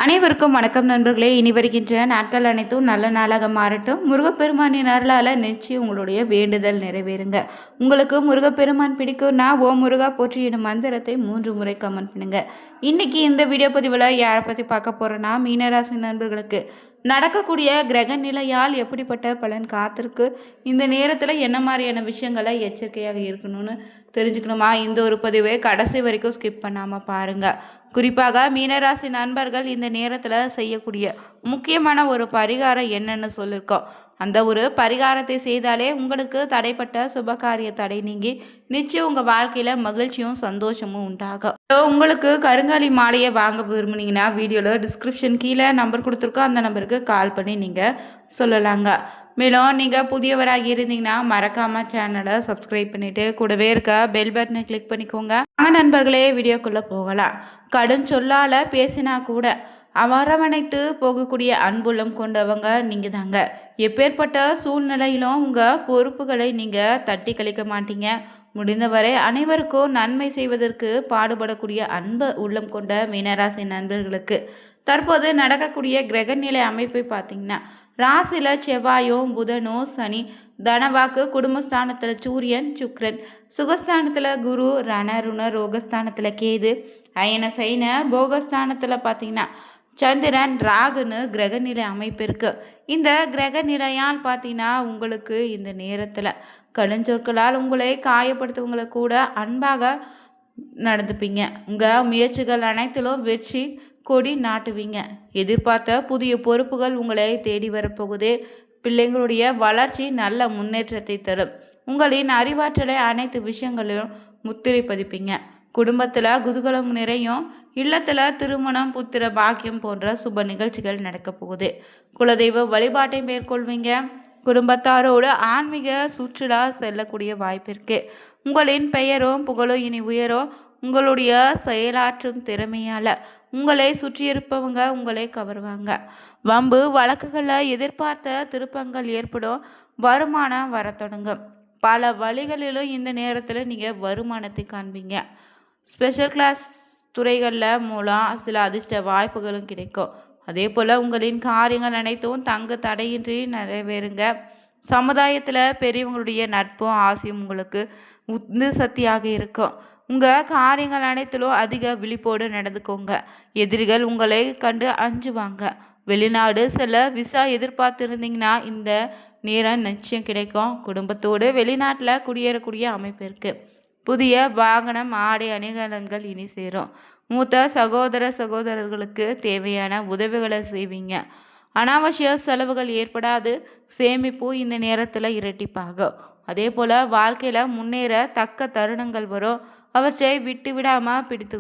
அனைவருக்கும் வணக்கம் நண்பர்களே. இனி வருகின்ற நாட்கள் அனைத்தும் நல்ல நாளாக மாறட்டும். முருகப்பெருமானின் அருளால் நிச்சயம் உங்களுடைய வேண்டுதல் நிறைவேறுங்க. உங்களுக்கு முருகப்பெருமான் பிடிக்கும்னா முருகா போற்றி எனும் மந்திரத்தை 3 முறை கமெண்ட் பண்ணுங்க. இன்னைக்கு இந்த வீடியோ பதிவில் யாரை பற்றி பார்க்க போகிறோன்னா, மீனராசி நண்பர்களுக்கு நடக்கக்கூடிய கிரக நிலையால் எப்படிப்பட்ட பலன் காத்திருக்கு, இந்த நேரத்தில் என்ன மாதிரியான விஷயங்களை எச்சரிக்கையாக இருக்கணும்னு தெரிஞ்சுக்கணுமா? இந்த ஒரு பதிவை கடைசி வரைக்கும் ஸ்கிப் பண்ணாமல் பாருங்கள். குறிப்பாக மீனராசி நண்பர்கள் இந்த நேரத்தில் செய்யக்கூடிய முக்கியமான ஒரு பரிகாரம் என்னன்னு சொல்லியிருக்கோம். அந்த ஒரு பரிகாரத்தை செய்தாலே உங்களுக்கு தடைப்பட்ட சுபகாரிய தடை நீங்கி நிச்சயம் உங்கள் வாழ்க்கையில் மகிழ்ச்சியும் சந்தோஷமும் உண்டாகும். உங்களுக்கு கருங்காலி மாலையை வாங்க விரும்புனீங்கன்னா வீடியோவில் டிஸ்கிரிப்ஷன் கீழே நம்பர் கொடுத்துருக்கோம். அந்த நம்பருக்கு கால் பண்ணி நீங்கள் சொல்லலாங்க. மேலும் நீங்கள் புதியவராக இருந்தீங்கன்னா மறக்காமல் சேனலை சப்ஸ்கிரைப் பண்ணிவிட்டு கூடவே இருக்க பெல் பட்டனை கிளிக் பண்ணிக்கோங்க. நண்பர்களே, வீடியோக்குள்ளே போகலாம். கடும் சொல்லால் பேசினா கூட அரவணைத்து போகக்கூடிய அன்புள்ளம் கொண்டவங்க நீங்கள் தாங்க. எப்பேற்பட்ட சூழ்நிலையிலும் உங்கள் பொறுப்புகளை நீங்கள் தட்டி கழிக்க மாட்டீங்க. முடிந்தவரை அனைவருக்கும் நன்மை செய்வதற்கு பாடுபடக்கூடிய அன்பு உள்ளம் கொண்ட மீனராசி நண்பர்களுக்கு தற்போது நடக்கக்கூடிய கிரகநிலை அமைப்பை பார்த்தீங்கன்னா, ராசியில் செவ்வாயும் புதனும் சனி, தனவாக்கு குடும்பஸ்தானத்தில் சூரியன் சுக்ரன், சுகஸ்தானத்தில் குரு, ரணருண ரோகஸ்தானத்தில் கேது, அயன சைன போகஸ்தானத்தில் பார்த்தீங்கன்னா சந்திரன் ராகுன்னு கிரகநிலை அமைப்பு இருக்குது. இந்த கிரகநிலையால் பார்த்தீங்கன்னா உங்களுக்கு இந்த நேரத்தில் கடுஞ்சொற்களால் உங்களை காயப்படுத்துவங்களை கூட அன்பாக நடந்துப்பீங்க. உங்கள் முயற்சிகள் அனைத்திலும் வெற்றி கொடி நாட்டுவீங்க. எதிர்பார்த்த புதிய பொறுப்புகள் உங்களை தேடி வரப்போகுது. பிள்ளைங்களுடைய வளர்ச்சி நல்ல முன்னேற்றத்தை தரும். உங்களின் அறிவாற்றலை அனைத்து விஷயங்களையும் முத்திரை பதிப்பீங்க. குடும்பத்தில் குதூகலம் நிறையும். இல்லத்தில் திருமணம், புத்திர பாக்கியம் போன்ற சுப நிகழ்ச்சிகள் நடக்க போகுது. குலதெய்வ வழிபாட்டை மேற்கொள்வீங்க. குடும்பத்தாரோடு ஆன்மீக சுற்றுலா செல்லக்கூடிய வாய்ப்பு இருக்கு. உங்களின் பெயரும் புகழும் இனி உயரும். உங்களுடைய செயலாற்றும் திறமையால் உங்களை சுற்றியிருப்பவங்க உங்களை கவருவாங்க. வம்பு வழக்குகளில் எதிர்பார்த்த திருப்பங்கள் ஏற்படும். வருமானம் வர தொடங்கும். பல வழிகளிலும் இந்த நேரத்தில் நீங்கள் வருமானத்தை காண்பீங்க. ஸ்பெஷல் கிளாஸ் துறைகளில் மூலம் சில அதிர்ஷ்ட வாய்ப்புகளும் கிடைக்கும். அதே போல் உங்களின் காரியங்கள் அனைத்தும் தங்கு தடையின்றி நிறைவேறுங்க. சமுதாயத்தில் பெரியவங்களுடைய நட்பும் ஆசையும் உங்களுக்கு உந்து சக்தியாக இருக்கும். உங்கள் காரியங்கள் அனைத்திலும் அதிக விழிப்போடு நடந்துக்கோங்க. எதிரிகள் உங்களை கண்டு அஞ்சுவாங்க. வெளிநாடு செல்ல விசா எதிர்பார்த்துருந்தீங்கன்னா இந்த நேரம் நிச்சயம் கிடைக்கும். குடும்பத்தோடு வெளிநாட்டில் குடியேறக்கூடிய அமைப்பு இருக்குது. புதிய வாகனம், ஆடை, அணிகலன்கள் இனி சேரும். மூத்த சகோதரர்களுக்கு தேவையான உதவிகளை செய்வீங்க. அனாவசிய செலவுகள் ஏற்படாது. சேமிப்பு இந்த நேரத்தில் இரட்டிப்பாகும். அதே போல் வாழ்க்கையில் முன்னேற தக்க தருணங்கள் வரும். அவற்றை விட்டு விடாமல் பிடித்து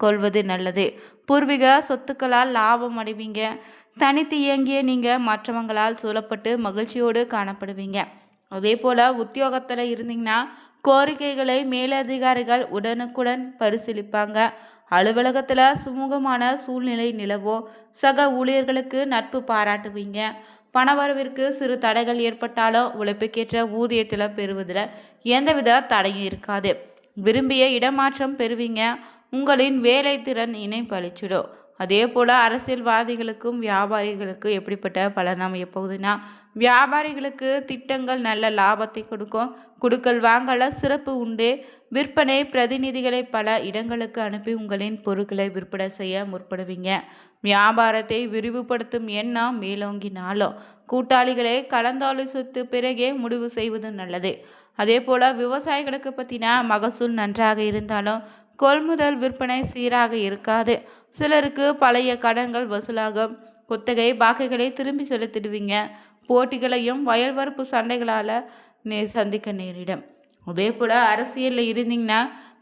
கொள்வது நல்லது. பூர்வீக சொத்துக்களால் லாபம் அடைவீங்க. தனித்து இயங்கிய நீங்கள் மற்றவங்களால் சூழப்பட்டு மகிழ்ச்சியோடு காணப்படுவீங்க. அதே போல் உத்தியோகத்தில் இருந்தீங்கன்னா கோரிக்கைகளை மேலதிகாரிகள் உடனுக்குடன் பரிசீலிப்பாங்க. அலுவலகத்தில் சுமூகமான சூழ்நிலை நிலவும். சக ஊழியர்களுக்கு நட்பு பாராட்டுவீங்க. பணவரவிற்கு சிறு தடைகள் ஏற்பட்டாலும் உழைப்புக்கேற்ற ஊதியத்தில் பெறுவதில் எந்தவித தடையும் இருக்காது. விரும்பிய இடமாற்றம் பெறுவீங்க. உங்களின் வேலை திறன் இணைப்பளிச்சிடும். அதே போல் அரசியல்வாதிகளுக்கும் வியாபாரிகளுக்கும் எப்படிப்பட்ட பலன் அமைய போகுதுன்னா, வியாபாரிகளுக்கு திட்டங்கள் நல்ல லாபத்தை கொடுக்கும். குடுக்கல் வாங்கல சிறப்பு உண்டு. விற்பனை பிரதிநிதிகளை பல இடங்களுக்கு அனுப்பி உங்களின் பொருட்களை விற்பனை செய்ய முற்படுவீங்க. வியாபாரத்தை விரிவுபடுத்தும் எண்ணம் மேலோங்கினாலும் கூட்டாளிகளை கலந்தாலோசித்து பிறகே முடிவு செய்வது நல்லது. அதே போல் விவசாயிகளுக்கு பற்றினா மகசூல் நன்றாக இருந்தாலும் கொள்முதல் விற்பனை சீராக இருக்காது. சிலருக்கு பழைய கடன்கள் வசூலாகும். குத்தகை பாக்கைகளை திரும்பி செலுத்திடுவீங்க. போட்டிகளையும் வயல்வரப்பு சண்டைகளால் சந்திக்க நேரிடும். அதே போல் அரசியலில் இருந்தீங்கன்னா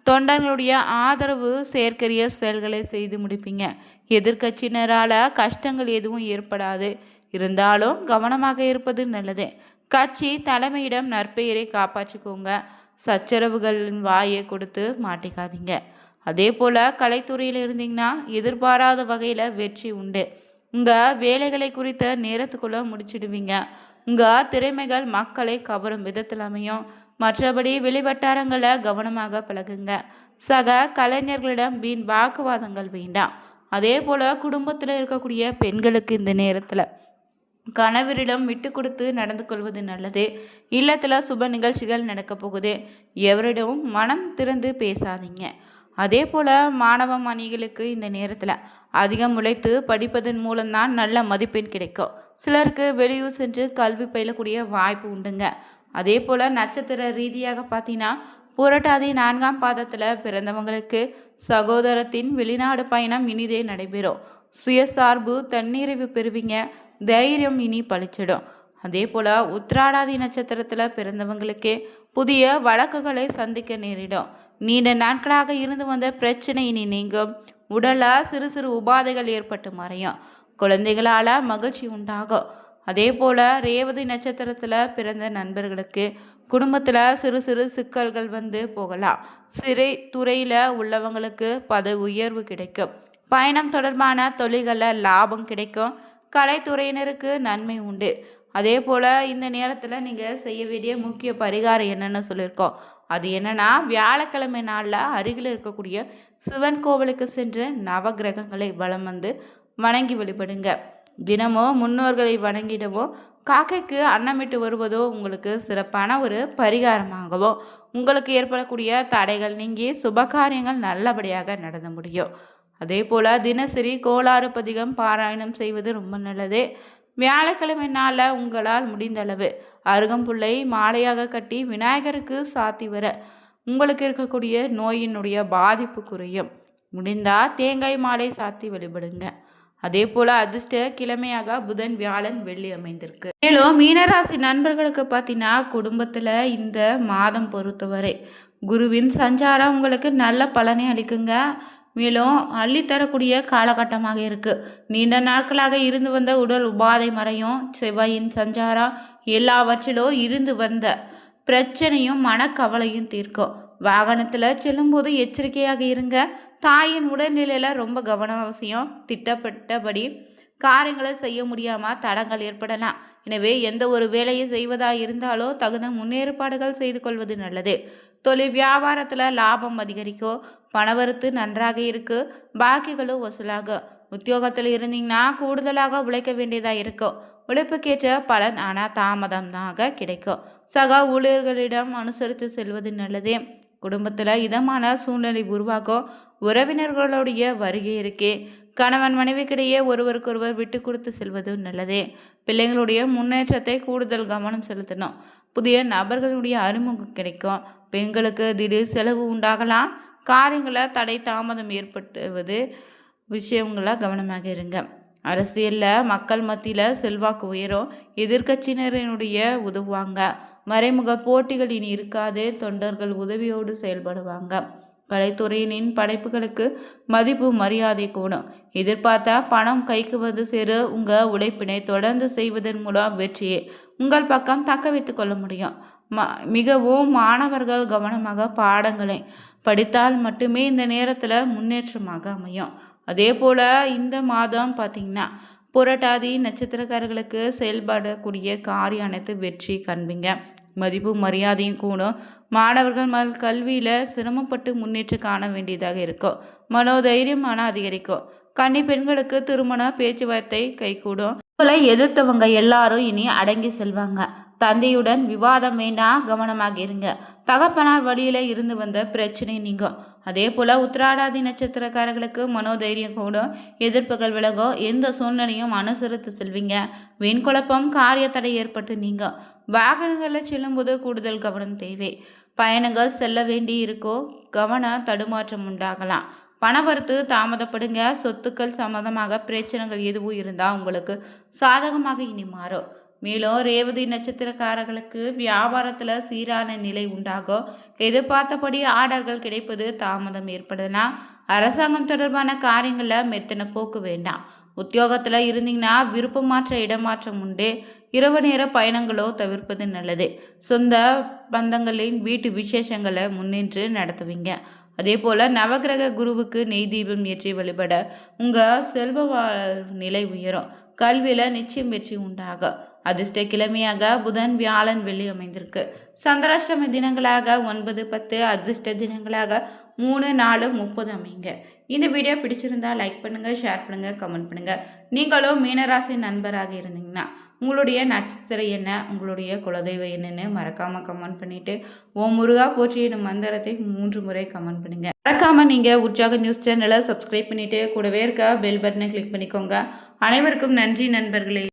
தொண்டர்களுடைய ஆதரவு செயற்கரிய செயல்களை செய்து முடிப்பீங்க. எதிர்கட்சியினரால் கஷ்டங்கள் எதுவும் ஏற்படாது. இருந்தாலும் கவனமாக இருப்பது நல்லது. கட்சி தலைமையிடம் நற்பெயரை காப்பாற்றிக்கோங்க. சச்சரவுகளின் வாயை கொடுத்து மாட்டிக்காதீங்க. அதே போல் கலைத்துறையில் இருந்தீங்கன்னா எதிர்பாராத வகையில் வெற்றி உண்டு. உங்கள் வேலைகளை குறித்த நேரத்துக்குள்ளே முடிச்சிடுவீங்க. உங்கள் திறமைகள் மக்களை கவரும் விதத்தில் அமையும். மற்றபடி வெளிவட்டாரங்களை கவனமாக பழகுங்க. சக கலைஞர்களிடம் வீண் வாக்குவாதங்கள் வேண்டாம். அதே போல் குடும்பத்தில் இருக்கக்கூடிய பெண்களுக்கு இந்த நேரத்தில் கணவரிடம் விட்டு கொடுத்து நடந்து கொள்வது நல்லது. இல்லத்தில் சுப நிகழ்ச்சிகள் நடக்க போகுது. எவரிடமும் மனம் திறந்து பேசாதீங்க. அதே போல் மாணவ மாணவிகளுக்கு இந்த நேரத்தில் அதிகம் உழைத்து படிப்பதன் மூலம்தான் நல்ல மதிப்பெண் கிடைக்கும். சிலருக்கு வெளியூர் சென்று கல்வி பயிலக்கூடிய வாய்ப்பு உண்டுங்க. அதே போல் நட்சத்திர ரீதியாக பார்த்தீங்கன்னா புரட்டாதி 4ஆம் பாதத்தில் பிறந்தவங்களுக்கு சகோதரத்தின் வெளிநாடு பயணம் இனிதே நடைபெறும். சுயசார்பு தன்னிறைவு பெறுவீங்க. தைரியம் இனி பழிச்சிடும். அதே போல் உத்திராடாதி நட்சத்திரத்தில் பிறந்தவங்களுக்கு புதிய வழக்குகளை சந்திக்க நேரிடும். நீண்ட நாட்களாக இருந்து வந்த பிரச்சனை இனி நீங்கும். உடலில் சிறு சிறு உபாதைகள் ஏற்பட்டு மறையும். குழந்தைகளால் மகிழ்ச்சி உண்டாகும். அதே போல் ரேவதி நட்சத்திரத்தில் பிறந்த நண்பர்களுக்கு குடும்பத்தில் சிறு சிறு சிக்கல்கள் வந்து போகலாம். சிறை துறையில் உள்ளவங்களுக்கு பதவி உயர்வு கிடைக்கும். பயணம் தொடர்பான தொழில்களில் லாபம் கிடைக்கும். கலைத்துறையினருக்கு நன்மை உண்டு. அதே போல் இந்த நேரத்தில் நீங்கள் செய்ய வேண்டிய முக்கிய பரிகாரம் என்னென்னு சொல்லியிருக்கோம். அது என்னன்னா, வியாழக்கிழமை நாளில் அருகில் இருக்கக்கூடிய சிவன் கோவிலுக்கு சென்று நவகிரகங்களை வலம் வந்து வணங்கி வழிபடுங்க. தினமும் முன்னோர்களை வணங்கிடவோ காக்கைக்கு அன்னமிட்டு வருவதோ உங்களுக்கு சிறப்பான ஒரு பரிகாரமாகவோ உங்களுக்கு ஏற்படக்கூடிய தடைகள் நீங்கி சுபகாரியங்கள் நல்லபடியாக நடந்து முடியும். அதே போல் தினசரி கோளாறு பதிகம் பாராயணம் செய்வது ரொம்ப நல்லது. வியாழக்கிழமை நாளில் உங்களால் முடிந்தளவு அருகம்புல்லை மாலையாக கட்டி விநாயகருக்கு சாத்தி வர உங்களுக்கு இருக்கக்கூடிய நோயினுடைய பாதிப்பு குறையும். முடிந்தால் தேங்காய் மாலை சாத்தி வழிபடுங்க. அதே போல் அதிர்ஷ்ட கிழமையாக புதன் வியாழன் வெள்ளி அமைந்திருக்கு. மேலும் மீனராசி நண்பர்களுக்கு பார்த்தீங்கன்னா குடும்பத்தில் இந்த மாதம் பொறுத்தவரை குருவின் சஞ்சாரம் உங்களுக்கு நல்ல பலனை அளிக்குங்க. மேலும் அள்ளித்தரக்கூடிய காலகட்டமாக இருக்குது. நீண்ட நாட்களாக இருந்து வந்த உடல் உபாதை மறையும். செவ்வாயின் சஞ்சாரம் எல்லாவற்றிலும் இருந்து வந்த பிரச்சனையும் மனக்கவலையும் தீர்க்கும். வாகனத்தில் செல்லும்போது எச்சரிக்கையாக இருங்க. தாயின் உடல்நிலையில் ரொம்ப கவனம் அவசியம். திட்டப்பட்டபடி காரியங்களை செய்ய முடியாமல் தடங்கள் ஏற்படலாம். எனவே எந்த ஒரு வேலையை செய்வதாக இருந்தாலோ தகுந்த முன்னேற்பாடுகள் செய்து கொள்வது நல்லது. தொழில் வியாபாரத்தில் லாபம் அதிகரிக்கும். பணவரத்து நன்றாக இருக்கு. பாக்கிகளும் வசூலாகும். உத்தியோகத்தில் இருந்தீங்கன்னா கூடுதலாக உழைக்க வேண்டியதாக இருக்கும். உழைப்புக்கேற்ற பலன் ஆனால் தாமதமாக கிடைக்கும். சக ஊழியர்களிடம் அனுசரித்து செல்வது நல்லது. குடும்பத்தில் இதமான சூழ்நிலை உருவாக்கும். உறவினர்களுடைய வருகை இருக்கே. கணவன் மனைவிக்கிடையே ஒருவருக்கொருவர் விட்டு கொடுத்து செல்வது நல்லது. பிள்ளைங்களுடைய முன்னேற்றத்தை கூடுதல் கவனம் செலுத்தணும். புதிய நபர்களுடைய அறிமுகம் கிடைக்கும். பெண்களுக்கு திடீர் செலவு உண்டாகலாம். காரியங்களில் தடை தாமதம் ஏற்பட்டுவது விஷயங்கள கவனமாக இருங்க. அரசியலில் மக்கள் மத்தியில் செல்வாக்கு உயரும். எதிர்கட்சியினரினுடைய உதவுவாங்க. மறைமுக போட்டிகள் இனி இருக்காது. தொண்டர்கள் உதவியோடு செயல்படுவாங்க. கலைத்துறையினின் படைப்புகளுக்கு மதிப்பு மரியாதை கூடும். எதிர்பார்த்த பணம் கைக்கு வந்து சேரு. உங்கள் உழைப்பினை தொடர்ந்து செய்வதன் மூலம் வெற்றியை உங்கள் பக்கம் தக்க வைத்து கொள்ள முடியும். மிகவும் மாணவர்கள் கவனமாக பாடங்களை படித்தால் மட்டுமே இந்த நேரத்தில் முன்னேற்றமாக அமையும். அதே போல் இந்த மாதம் பார்த்திங்கன்னா புரட்டாதி நட்சத்திரக்காரர்களுக்கு செயல்படக்கூடிய காரியம் அனைத்து வெற்றி காண்பீங்க. மதிப்பு மரியாதையும் கூடும். மாணவர்கள் கல்வியில் சிரமப்பட்டு முன்னேற்றம் காண வேண்டியதாக இருக்கும். மனோதைரியம் அதிகரிக்கும். கன்னி பெண்களுக்கு திருமண பேச்சுவார்த்தை கைகூடும். உங்களை எதிர்த்தவங்க எல்லாரும் இனி அடங்கி செல்வாங்க. தந்தையுடன் விவாதம் வேண்டாம். கவனமாக இருங்க. தகப்பனார் வழியில் இருந்து வந்த பிரச்சனை நீங்கும். அதே போல் உத்திராடாதி நட்சத்திரக்காரர்களுக்கு மனோதைரியம் கூடும். எதிர்ப்புகள் விலகும். எந்த சூழ்நிலையும் அனுசரித்து செல்வீங்க. வீண் குழப்பம் காரிய தடை ஏற்பட்டு நீங்கும். வாகனங்களில் செல்லும்போது கூடுதல் கவனம் தேவை. பயணங்கள் செல்ல வேண்டி இருக்கோ கவன தடுமாற்றம் உண்டாகலாம். பணவரத்து தாமதப்படுங்க. சொத்துக்கள் சம்பந்தமாக பிரச்சனைகள் எதுவும் இருந்தால் உங்களுக்கு சாதகமாக இனி மாறும். மேலும் ரேவதி நட்சத்திரக்காரர்களுக்கு வியாபாரத்தில் சீரான நிலை உண்டாகும். எதிர்பார்த்தபடி ஆர்டர்கள் கிடைப்பது தாமதம் ஏற்படலாம். அரசாங்கம் தொடர்பான காரியங்களில் மெத்தனை போக்கு வேண்டாம். உத்தியோகத்தில் இருந்தீங்கன்னா விருப்பமாற்ற இடமாற்றம் உண்டு. இரவு நேர பயணங்களோ தவிர்ப்பது நல்லது. சொந்த பந்தங்களின் வீட்டு விசேஷங்களை முன்னின்று நடத்துவீங்க. அதே போல் நவகிரக குருவுக்கு நெய் தீபம் ஏற்றி வழிபட உங்கள் செல்வ நிலை உயரும். கல்வியில் நிச்சயம் வெற்றி உண்டாகும். அதிர்ஷ்ட கிழமையாக புதன் வியாழன் வெள்ளி அமைந்திருக்கு. சந்திராஷ்டமி தினங்களாக 9, 10. அதிர்ஷ்ட தினங்களாக 3, 4, 30 அமைங்க. இந்த வீடியோ பிடிச்சிருந்தா லைக் பண்ணுங்கள், ஷேர் பண்ணுங்கள், கமெண்ட் பண்ணுங்கள். நீங்களும் மீனராசி நண்பராக இருந்தீங்கன்னா உங்களுடைய நட்சத்திரம் என்ன, உங்களுடைய குலதெய்வம் என்னன்னு மறக்காமல் கமெண்ட் பண்ணிவிட்டு ஓம் முருகா போற்றி எனும் மந்திரத்தை 3 முறை கமெண்ட் பண்ணுங்கள். மறக்காமல் நீங்கள் உற்சாக நியூஸ் சேனலை சப்ஸ்கிரைப் பண்ணிவிட்டு கூடவே இருக்க பெல் பட்டனை கிளிக் பண்ணிக்கோங்க. அனைவருக்கும் நன்றி நண்பர்களே.